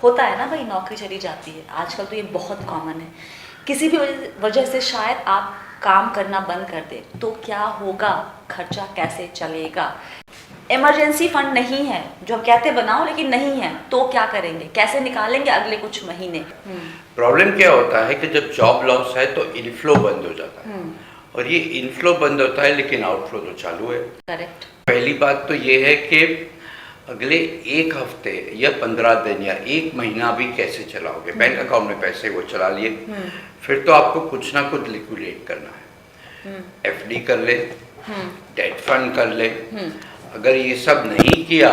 होता है ना भाई, नौकरी चली जाती है आजकल, तो ये बहुत कॉमन है। किसी भी वजह से शायद आप काम करना बंद कर दे, तो क्या होगा, खर्चा कैसे चलेगा? इमरजेंसी फंड नहीं है, जो हम कहते बनाओ लेकिन नहीं है, तो क्या करेंगे, कैसे निकालेंगे अगले कुछ महीने? प्रॉब्लम क्या होता है कि जब जॉब लॉस है तो इनफ्लो बंद हो जाता है, और ये इनफ्लो बंद होता है लेकिन आउटफ्लो तो चालू है। करेक्ट। पहली बात तो ये है कि अगले एक हफ्ते या 15 दिन या एक महीना भी कैसे चलाओगे। बैंक अकाउंट में पैसे वो चला लिए, फिर तो आपको कुछ ना कुछ लिक्विडेट करना है। एफडी कर ले, डेट फंड कर ले। अगर ये सब नहीं किया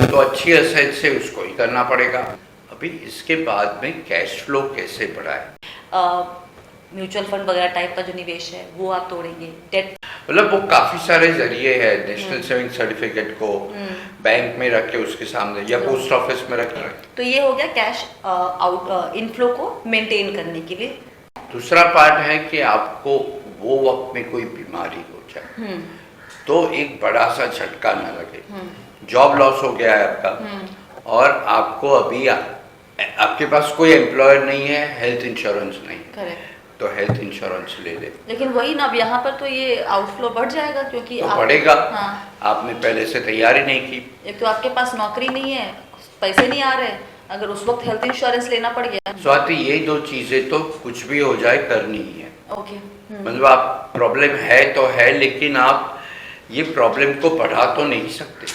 तो अच्छी एसेट से उसको ही करना पड़ेगा। अभी इसके बाद में कैश फ्लो कैसे बढ़ाए? म्यूचुअल फंड वगैरह टाइप का जो निवेश है वो आप तोड़ेंगे, डेट, मतलब वो काफी सारे जरिए है। नेशनल सेविंग सर्टिफिकेट को बैंक में रख के उसके सामने या पोस्ट ऑफिस में रख के, तो ये हो गया कैश इनफ्लो को मेंटेन करने के लिए। दूसरा पार्ट है कि आपको वो वक्त में कोई बीमारी हो जाए तो एक बड़ा सा झटका ना लगे। जॉब लॉस हो गया है आपका और आपको अभी आपके पास कोई एम्प्लॉयर नहीं है, हेल्थ इंश्योरेंस नहीं, करेक्ट, तो हेल्थ इंश्योरेंस ले ले। लेकिन वही ना, अब यहाँ पर तो ये आउटफ्लो बढ़ जाएगा क्योंकि तो बढ़ेगा। हाँ, आपने पहले से तैयारी नहीं की। एक तो आपके पास नौकरी नहीं है, पैसे नहीं आ रहे, अगर उस वक्त हेल्थ इंश्योरेंस लेना पड़ गया। स्वाति, ये दो चीजें तो कुछ भी हो जाए करनी ही है। ओके। मतलब आप प्रॉब्लम है तो है, लेकिन आप ये प्रॉब्लम को बढ़ा तो नहीं सकते।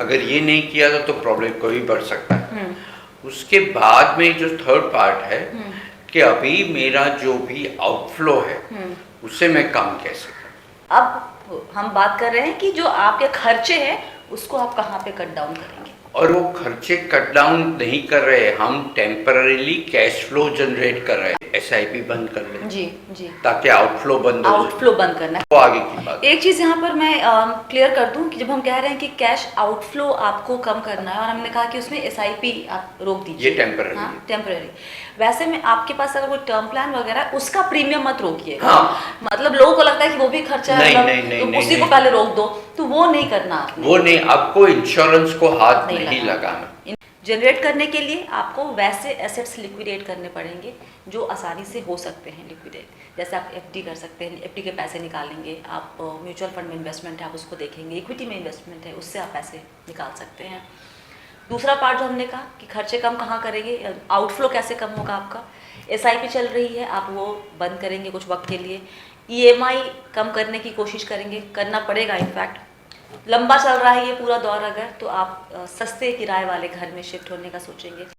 अगर ये नहीं किया तो प्रॉब्लम को भी बढ़ सकता है। उसके बाद में जो थर्ड पार्ट है कि अभी मेरा जो भी आउटफ्लो है उससे मैं काम कैसे करूं। अब हम बात कर रहे हैं कि जो आपके खर्चे हैं उसको आप कहाँ पे कट डाउन करेंगे। और वो खर्चे कट डाउन नहीं कर रहे, हम टेम्पररीली कैश फ्लो जनरेट कर रहे हैं। एसआईपी बंद कर ले जी जी, ताकि आउटफ्लो बंद हो जाए। आउटफ्लो बंद करना है, वो आगे की बात। एक चीज़ यहाँ पर मैं क्लियर कर दूं कि जब हम कह रहे हैं कि कैश आउटफ्लो आपको कम करना है और हमने कहा कि उसमें एसआईपी आप रोक दीजिए, ये टेम्पररी। हाँ टेम्पररी। वैसे में आपके पास अगर कोई टर्म प्लान वगैरह है उसका प्रीमियम मत रोकिए। हाँ। मतलब लोगों को लगता है कि वो भी खर्चा है, तो उसी को पहले रोक दो, तो वो नहीं करना आपने। वो नहीं, आपको इंश्योरेंस को हाथ नहीं लगाना। जनरेट करने के लिए आपको वैसे एसेट्स लिक्विडेट करने पड़ेंगे जो आसानी से हो सकते हैं लिक्विडेट। जैसे आप एफडी कर सकते हैं, एफडी के पैसे निकालेंगे, आप म्यूचुअल फंड में इन्वेस्टमेंट है आप उसको देखेंगे, इक्विटी में इन्वेस्टमेंट है उससे आप पैसे निकाल सकते हैं। दूसरा पार्ट जो हमने कहा कि खर्चे कम कहाँ करेंगे, आउटफ्लो कैसे कम होगा आपका। एसआईपी चल रही है, आप वो बंद करेंगे कुछ वक्त के लिए। ईएमआई कम करने की कोशिश करेंगे, करना पड़ेगा इनफैक्ट। लंबा चल रहा है ये पूरा दौर अगर, तो आप सस्ते किराए वाले घर में शिफ्ट होने का सोचेंगे।